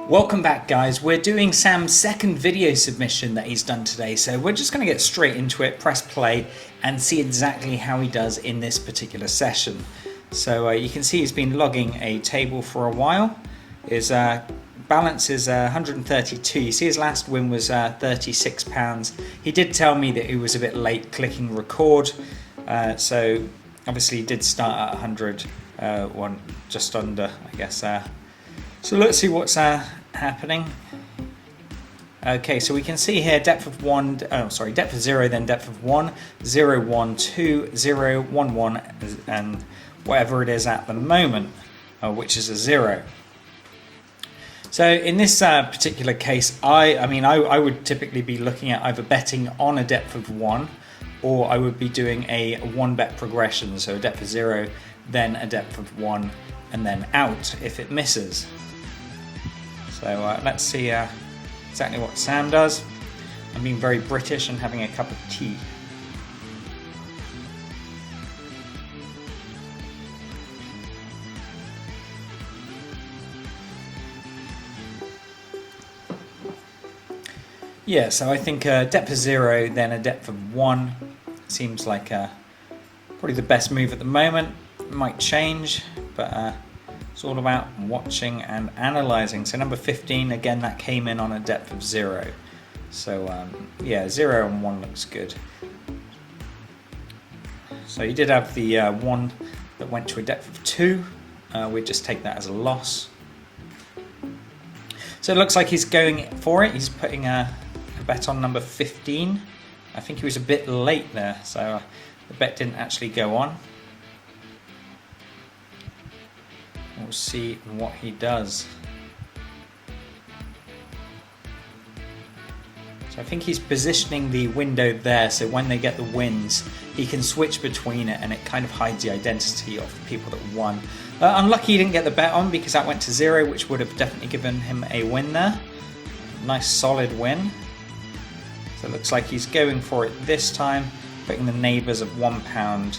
Welcome back, guys. We're doing Sam's second video submission that he's done today, so we're just going to get straight into it, press play and see exactly how he does in this particular session. So you can see he's been logging a table for a while. His balance is 132. You see his last win was £36. He did tell me that he was a bit late clicking record, so obviously he did start at 100, just under, I guess. So let's see what's happening. Okay, so we can see here depth of 0, then depth of 1, 0, 1, 2, 0, 1, 1, and whatever it is at the moment, which is a 0. So in this particular case, I would typically be looking at either betting on a depth of 1, or I would be doing a 1-bet progression, so a depth of 0, then a depth of 1, and then out if it misses. So let's see exactly what Sam does. I'm being very British and having a cup of tea. Yeah, so I think a depth of 0, then a depth of 1 seems like probably the best move at the moment. It might change, but it's all about watching and analysing. So number 15, again, that came in on a depth of 0. So yeah, 0 and 1 looks good. So you did have the 1 that went to a depth of 2. We'd just take that as a loss. So it looks like he's going for it. He's putting a bet on number 15. I think he was a bit late there, so the bet didn't actually go on. We'll see what he does. So I think he's positioning the window there, so when they get the wins, he can switch between it and it kind of hides the identity of the people that won. Unlucky he didn't get the bet on because that went to 0, which would have definitely given him a win there. Nice solid win. So it looks like he's going for it this time, putting the neighbours of £1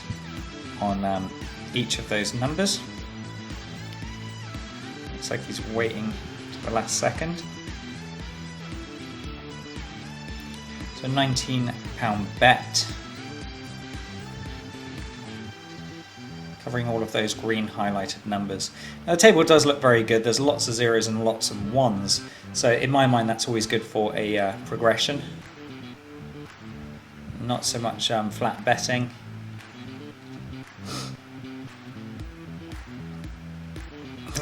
on each of those numbers. Looks like he's waiting to the last second. So £19 bet. Covering all of those green highlighted numbers. Now the table does look very good. There's lots of 0s and lots of 1s. So in my mind that's always good for a progression. Not so much flat betting.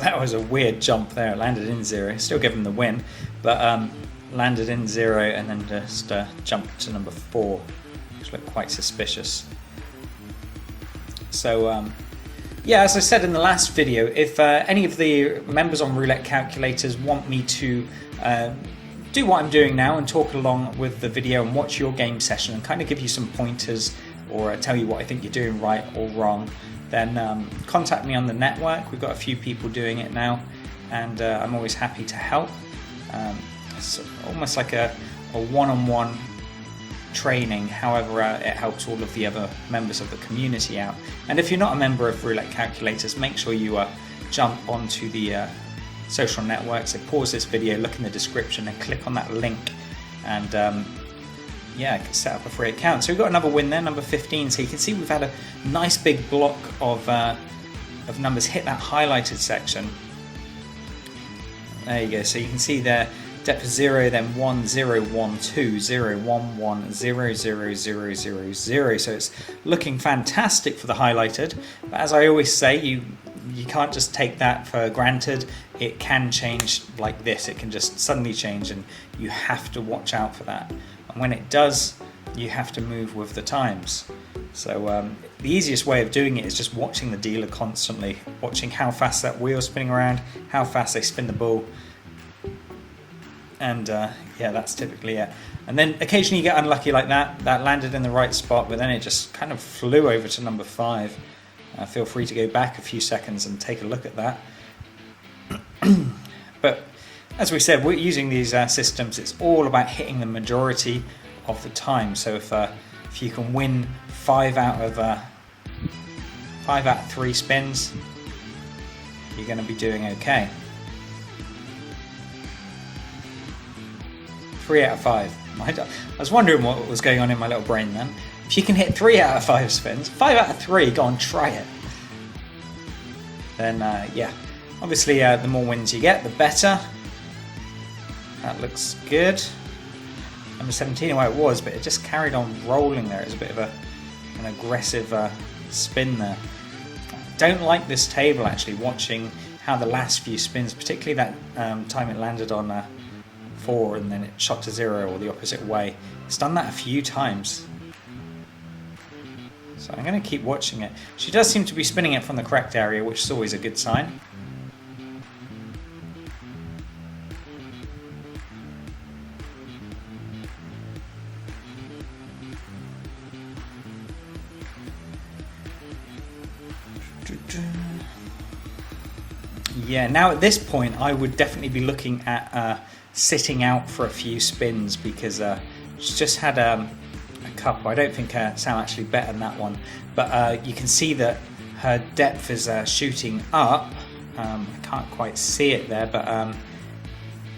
That was a weird jump there. It landed in 0. Still give him the win, but landed in 0 and then just jumped to number 4, which looked quite suspicious. So yeah, as I said in the last video, if any of the members on Roulette Calculators want me to do what I'm doing now and talk along with the video and watch your game session and kind of give you some pointers or tell you what I think you're doing right or wrong, then contact me on the network. We've got a few people doing it now, and I'm always happy to help. It's almost like a one-on-one training, however it helps all of the other members of the community out. And if you're not a member of Roulette Calculators, make sure you jump onto the social networks. So pause this video, look in the description and click on that link, and yeah, set up a free account. So we've got another win there, number 15. So you can see we've had a nice big block of numbers hit that highlighted section. There you go. So you can see there, depth of 0, then 1, 0, 1, 2, 0, 1, 1, 0, 0, 0, 0, 0. So it's looking fantastic for the highlighted. But as I always say, you can't just take that for granted. It can change like this. It can just suddenly change, and you have to watch out for that. And when it does, you have to move with the times. So the easiest way of doing it is just watching the dealer constantly, watching how fast that wheel's spinning around, how fast they spin the ball. And yeah, that's typically it. And then occasionally you get unlucky like that. That landed in the right spot, but then it just kind of flew over to number 5. Feel free to go back a few seconds and take a look at that. But as we said, we're using these systems. It's all about hitting the majority of the time. So if you can win 5 out of 5 out of 3 spins, you're going to be doing okay. 3 out of 5. I was wondering what was going on in my little brain then. If you can hit 3 out of 5 spins, 5 out of 3, go on, try it. Then yeah, obviously the more wins you get, the better. That looks good. Number 17, well it was, but it just carried on rolling there. It was a bit of an aggressive spin there. Don't like this table actually, watching how the last few spins, particularly that time it landed on 4 and then it shot to 0 or the opposite way. It's done that a few times. So I'm going to keep watching it. She does seem to be spinning it from the correct area, which is always a good sign. Yeah, now at this point I would definitely be looking at sitting out for a few spins, because she's just had a couple. I don't think Sam actually bet on that one, but you can see that her depth is shooting up. I can't quite see it there, but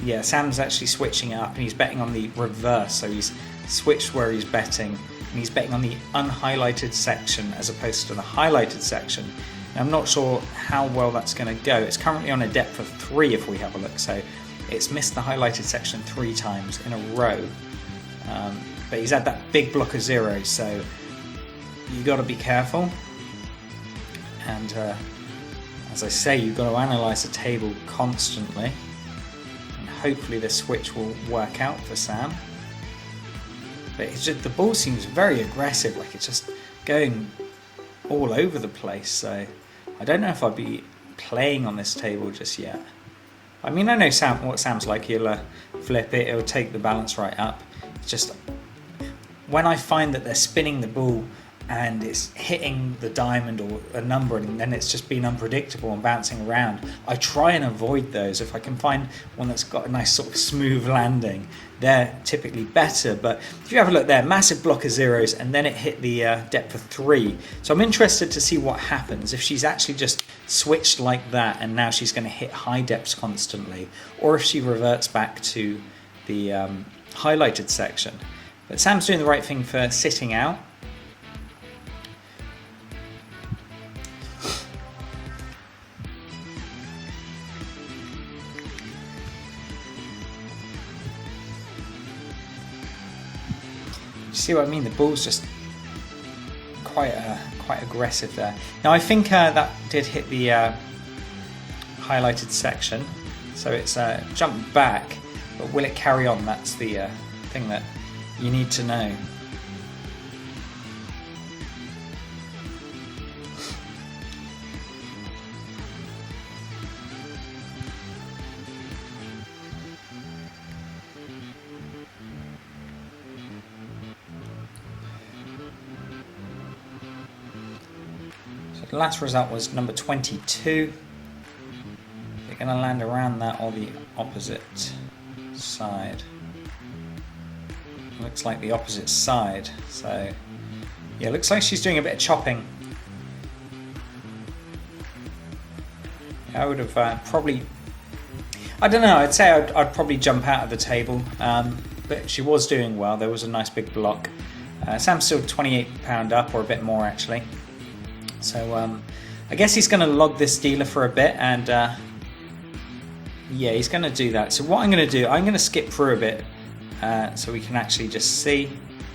yeah, Sam's actually switching it up and he's betting on the reverse, so he's switched where he's betting, and he's betting on the unhighlighted section as opposed to the highlighted section. Now, I'm not sure how well that's going to go. It's currently on a depth of 3 if we have a look, so it's missed the highlighted section 3 times in a row. But he's had that big block of zeros, so you got to be careful. And as I say, you've got to analyse the table constantly, and hopefully the switch will work out for Sam. But it's just, the ball seems very aggressive, like it's just going all over the place. So I don't know if I'd be playing on this table just yet. I mean, I know what Sam's like. He'll flip it, he'll take the balance right up. It's just when I find that they're spinning the ball and it's hitting the diamond or a number and then it's just been unpredictable and bouncing around, I try and avoid those. If I can find one that's got a nice sort of smooth landing, they're typically better. But if you have a look there, massive block of zeros and then it hit the depth of 3. So I'm interested to see what happens if she's actually just switched like that and now she's going to hit high depths constantly, or if she reverts back to the highlighted section. But Sam's doing the right thing for sitting out. You see what I mean? The ball's just quite aggressive there. Now I think that did hit the highlighted section, so it's jumped back. But will it carry on? That's the thing that you need to know. So the last result was number 22. They're going to land around that or the opposite side. Looks like the opposite side, so yeah, looks like she's doing a bit of chopping. I would have probably, I don't know, I'd say I'd probably jump out of the table, but she was doing well. There was a nice big block. Sam's still £28 up, or a bit more actually. So I guess he's going to log this dealer for a bit, and yeah, he's going to do that. So what I'm going to do, I'm going to skip through a bit so we can actually just see.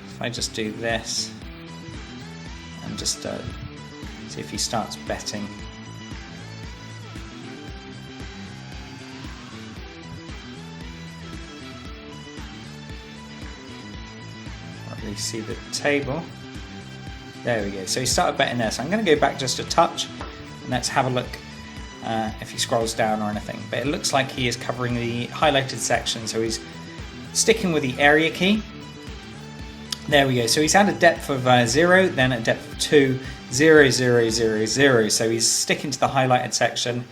If I just do this and just see if he starts betting. Not really see the table. There we go. So he started betting there. So I'm going to go back just a touch and let's have a look if he scrolls down or anything. But it looks like he is covering the highlighted section, so he's sticking with the area key. There we go. So he's had a depth of 0, then a depth of 2, 0, 0, 0, 0. So he's sticking to the highlighted section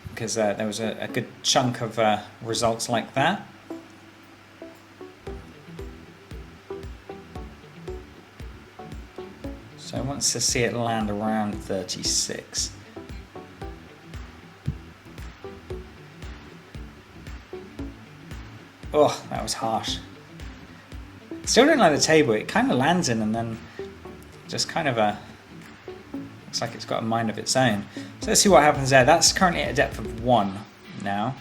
because there was a good chunk of results like that. So I want to see it land around 36. Oh, that was harsh. Still don't like the table. It kind of lands in and then just kind of looks like it's got a mind of its own. So let's see what happens there. That's currently at a depth of 1 now.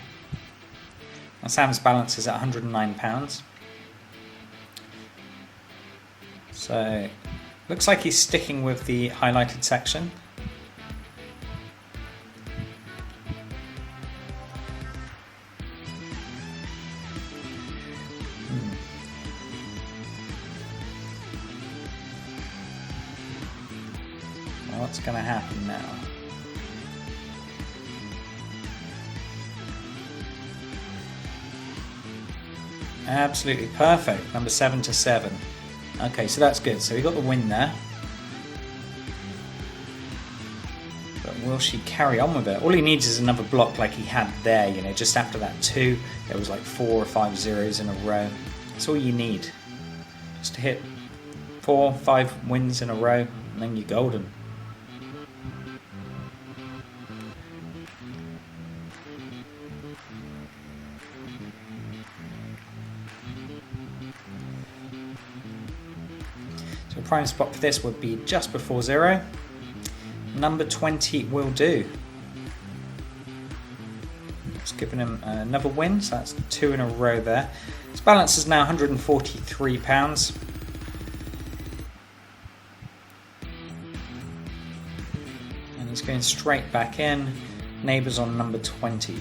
And Sam's balance is at £109. So looks like he's sticking with the highlighted section. What's going to happen now? Absolutely perfect. Number 7 to 7. Okay, so that's good. So we got the win there. But will she carry on with it? All he needs is another block like he had there. You know, just after that 2, there was like 4 or 5 zeros in a row. That's all you need. Just to hit 4, 5 wins in a row, and then you're golden. So prime spot for this would be just before 0. Number 20 will do. Just giving him another win, so that's 2 in a row there. His balance is now £143. And he's going straight back in. Neighbours on number 20.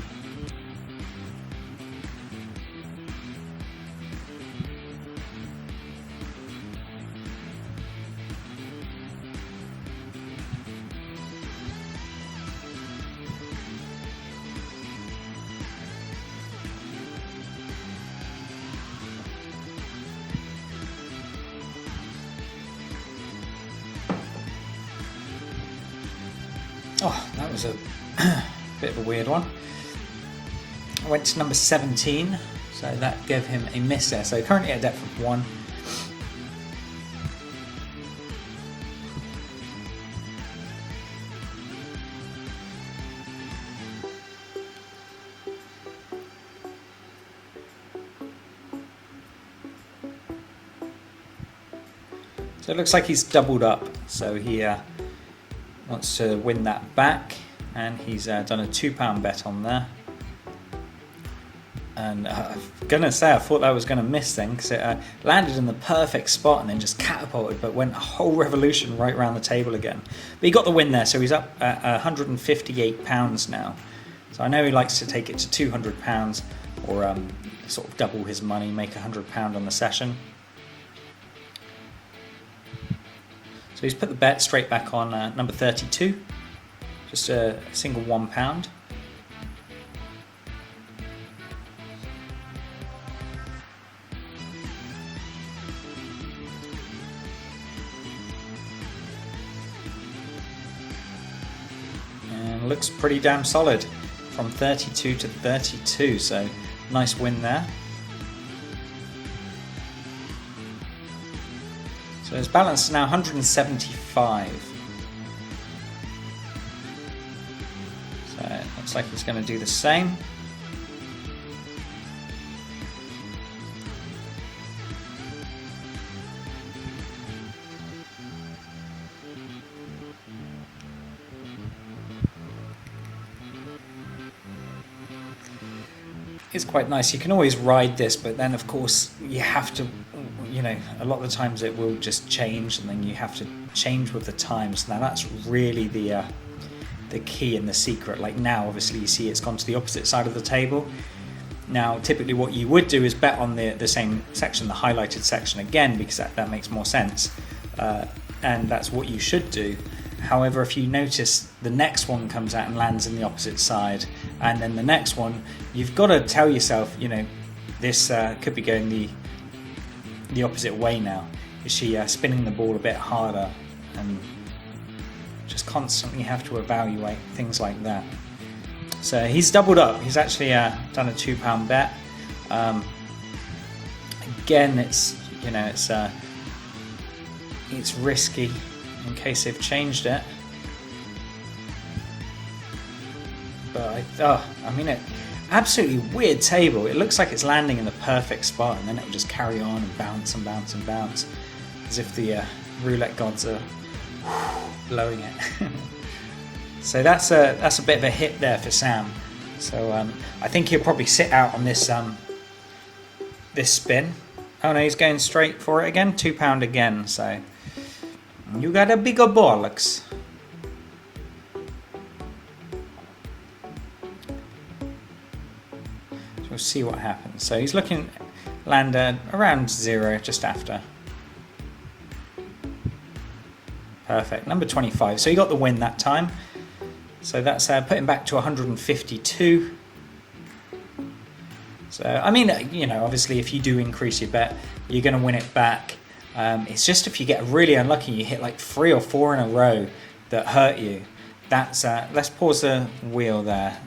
Oh, that was a bit of a weird one. I went to number 17, so that gave him a miss there. So currently at a depth of 1. So it looks like he's doubled up, so he wants to win that back, and he's done a £2 bet on there. And I'm gonna say I thought that was gonna miss then, because it landed in the perfect spot and then just catapulted, but went a whole revolution right around the table again. But he got the win there, so he's up at £158 now. So I know he likes to take it to £200 or sort of double his money, make £100 on the session. So he's put the bet straight back on number 32, just a single £1. And looks pretty damn solid from 32 to 32, so nice win there. So his balance is now 175. So it looks like he's going to do the same. It's quite nice. You can always ride this, but then of course you have to, you know, a lot of the times it will just change, and then you have to change with the times. Now that's really the key and the secret. Like now, obviously you see it's gone to the opposite side of the table. Now typically what you would do is bet on the same section, the highlighted section again, because that makes more sense, and that's what you should do. However, if you notice the next one comes out and lands in the opposite side, and then the next one, you've got to tell yourself, you know, this could be going the opposite way now. Is she spinning the ball a bit harder? And just constantly have to evaluate things like that. So he's doubled up. He's actually done a £2 bet. Again, it's, you know, it's risky. in case they've changed it. But I mean, absolutely weird table. It looks like it's landing in the perfect spot, and then it will just carry on and bounce and bounce and bounce, as if the roulette gods are blowing it. So that's a bit of a hit there for Sam. So I think he'll probably sit out on this this spin. Oh no, he's going straight for it again. £2 again. So you got a bigger bollocks. So we'll see what happens. So he's looking land around 0, just after. Perfect. Number 25. So he got the win that time. So that's put him back to 152. So, I mean, you know, obviously if you do increase your bet, you're going to win it back. It's just if you get really unlucky, you hit like 3 or 4 in a row that hurt you. That's let's pause the wheel there.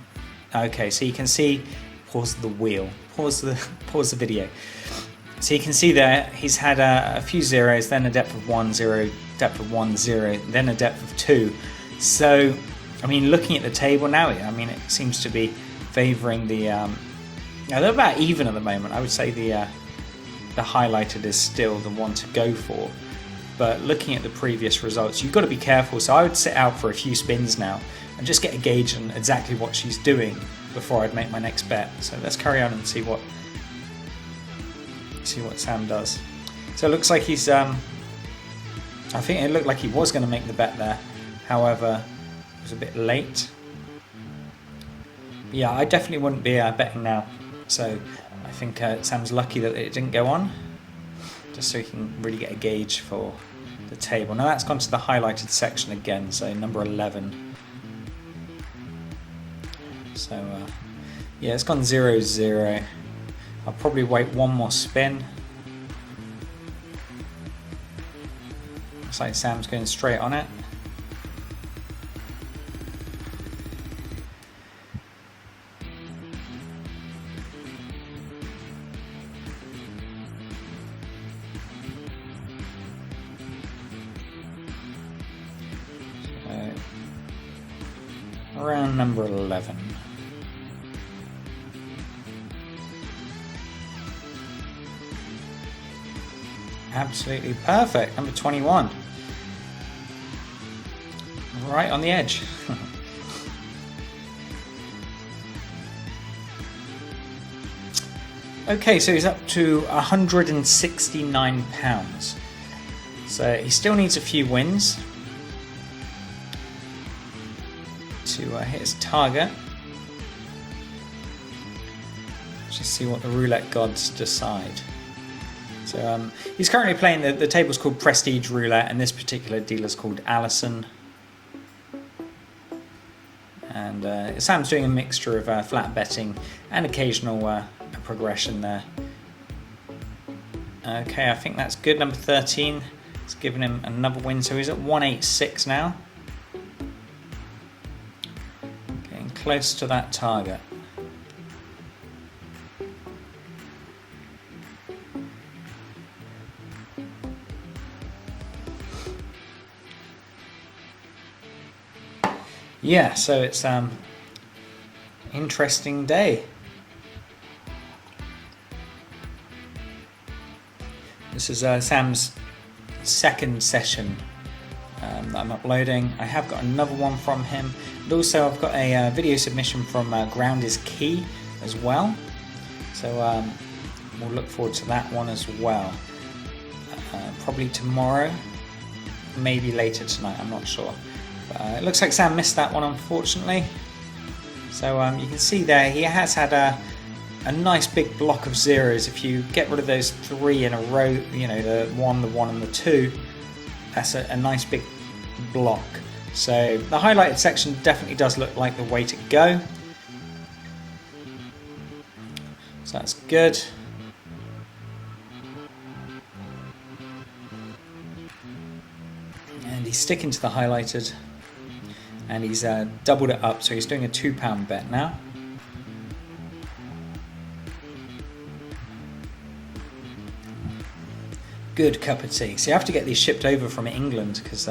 Okay, so you can see, pause the wheel, pause the video. So you can see there, he's had a few zeros, then a depth of 1, 0, depth of 1, 0, then a depth of 2. So, I mean, looking at the table now, I mean, it seems to be favouring the. They're about even at the moment. I would say the highlighted is still the one to go for. But looking at the previous results, you've got to be careful. So I would sit out for a few spins now and just get a gauge on exactly what she's doing before I'd make my next bet. So let's carry on and see what Sam does. So it looks like he's. I think it looked like he was going to make the bet there. However, it was a bit late. Yeah, I definitely wouldn't be betting now. So I think Sam's lucky that it didn't go on, just so he can really get a gauge for the table. Now that's gone to the highlighted section again, so number 11. So yeah, it's gone 0, 0. I'll probably wait one more spin. Looks like Sam's going straight on it. Around number 11. Absolutely perfect. Number 21. Right on the edge. Okay, so he's up to £169. So he still needs a few wins to hit his target. Let's just see what the roulette gods decide. So he's currently playing, the table's called Prestige Roulette, and this particular dealer's called Allison. And Sam's doing a mixture of flat betting and occasional progression there. Okay, I think that's good. Number 13, it's given him another win, so he's at 186 now. Getting close to that target. Yeah, so it's interesting day. This is Sam's second session that I'm uploading. I have got another one from him, and also I've got a video submission from Ground is Key as well. So we'll look forward to that one as well. Probably tomorrow, maybe later tonight, I'm not sure. It looks like Sam missed that one, unfortunately. So you can see there he has had a nice big block of zeros. If you get rid of those 3 in a row, you know, the 1, and the 2, that's a nice big block. So the highlighted section definitely does look like the way to go. So that's good. And he's sticking to the highlighted. And he's doubled it up, so he's doing a £2 bet now. Good cup of tea. So you have to get these shipped over from England because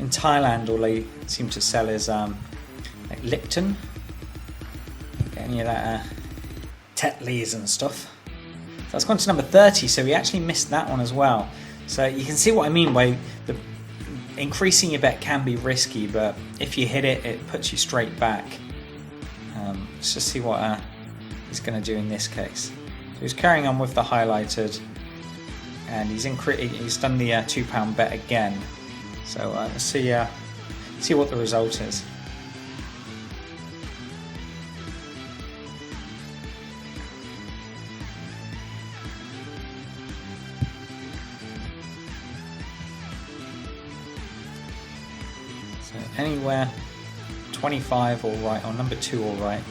in Thailand, all they seem to sell is like Lipton, any of that Tetleys and stuff. So that's gone to number 30, so we actually missed that one as well. So you can see what I mean by increasing your bet can be risky, but if you hit it, it puts you straight back. Let's just see what he's going to do in this case. So he's carrying on with the highlighted, and he's done the £2 bet again. So let's see what the result is. So anywhere 25 all right, or number 2 all right.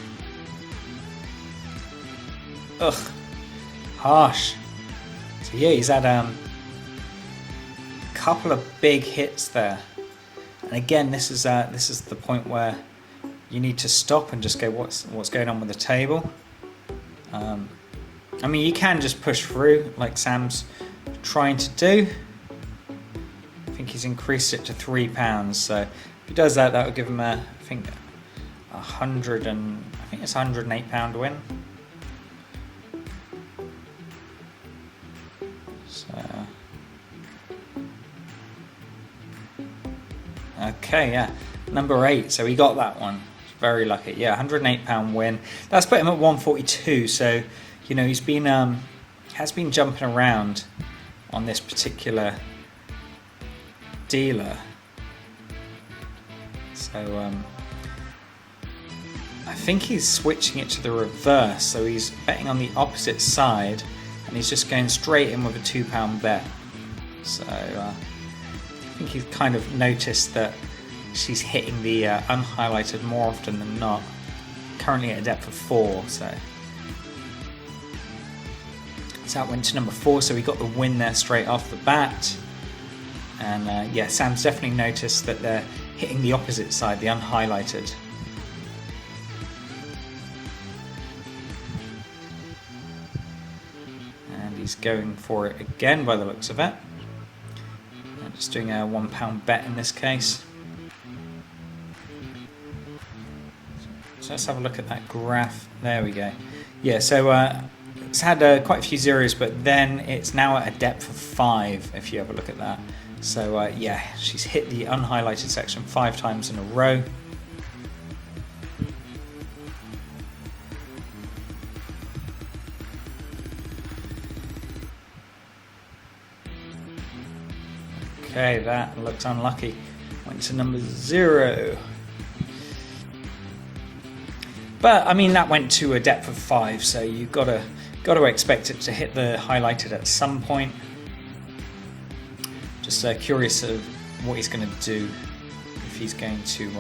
Ugh, harsh. So yeah, he's had a couple of big hits there, and again, this is the point where you need to stop and just go, what's going on with the table. I mean, you can just push through like Sam's trying to do. I think he's increased it to £3, so if he does that, that would give him I think it's £108 win. So okay, yeah, number 8. So we got that one. Very lucky. Yeah, £108 win. That's put him at 142. So you know he's been has been jumping around on this particular dealer. So I think he's switching it to the reverse. So he's betting on the opposite side, and he's just going straight in with a £2 bet. So I think he's kind of noticed that she's hitting the unhighlighted more often than not. Currently at a depth of 4, so that went to number 4. So we got the win there straight off the bat. And yeah, Sam's definitely noticed that they're hitting the opposite side, the unhighlighted. And he's going for it again by the looks of it. And just doing a £1 bet in this case. So let's have a look at that graph. There we go. Yeah, so it's had quite a few zeros, but then it's now at a depth of 5, if you have a look at that. So yeah, she's hit the unhighlighted section 5 times in a row. Okay, that looks unlucky. Went to number 0. But I mean, that went to a depth of 5, so you've got to expect it to hit the highlighted at some point. Just curious of what he's going to do, if he's going to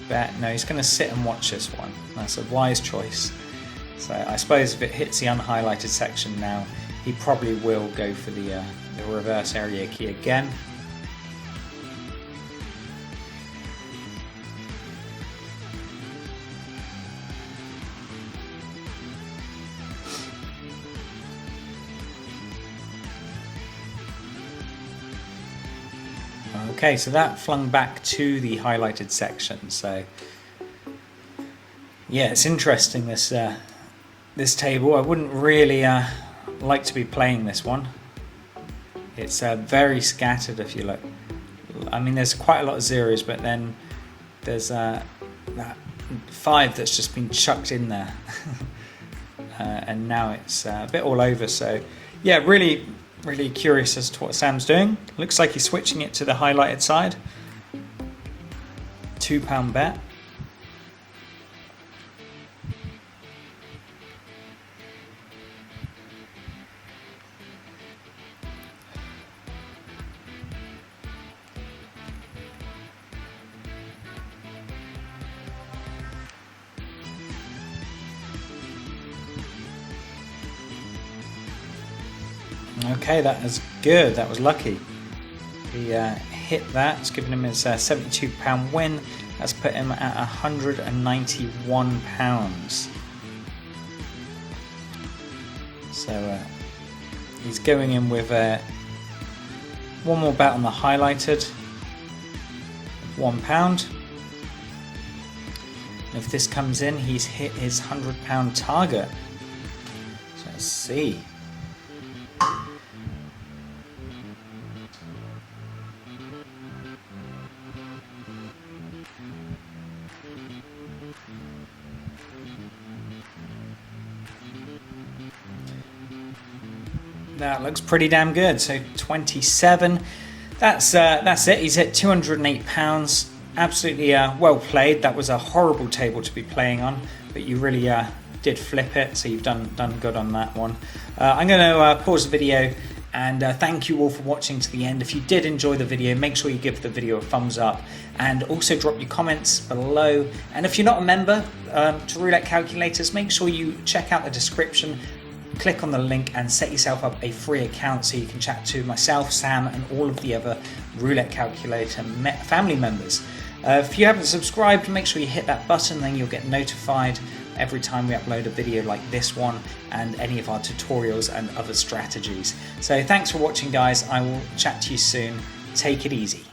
bet. No, he's going to sit and watch this one. That's a wise choice. So I suppose if it hits the unhighlighted section now, he probably will go for the reverse area key again. Okay, so that flung back to the highlighted section. So yeah, it's interesting, this this table. I wouldn't really like to be playing this one. It's very scattered if you look. I mean, there's quite a lot of zeros, but then there's that 5 that's just been chucked in there. And now it's a bit all over. So yeah, really curious as to what Sam's doing. Looks like he's switching it to the highlighted side. £2 bet. Okay, that is good. That was lucky. He hit that. It's given him his £72 win. That's put him at £191. So he's going in with One more bet on the highlighted, £1. If this comes in, he's hit his £100 target. So let's see. That looks pretty damn good. So 27. That's it. He's hit £208. Absolutely well played. That was a horrible table to be playing on, but you really did flip it. So you've done good on that one. I'm going to pause the video and thank you all for watching to the end. If you did enjoy the video, make sure you give the video a thumbs up and also drop your comments below. And if you're not a member to Roulette Calculators, make sure you check out the description. Click on the link and set yourself up a free account so you can chat to myself, Sam, and all of the other Roulette Calculator family members. If you haven't subscribed, make sure you hit that button, then you'll get notified every time we upload a video like this one and any of our tutorials and other strategies. So thanks for watching, guys. I will chat to you soon. Take it easy.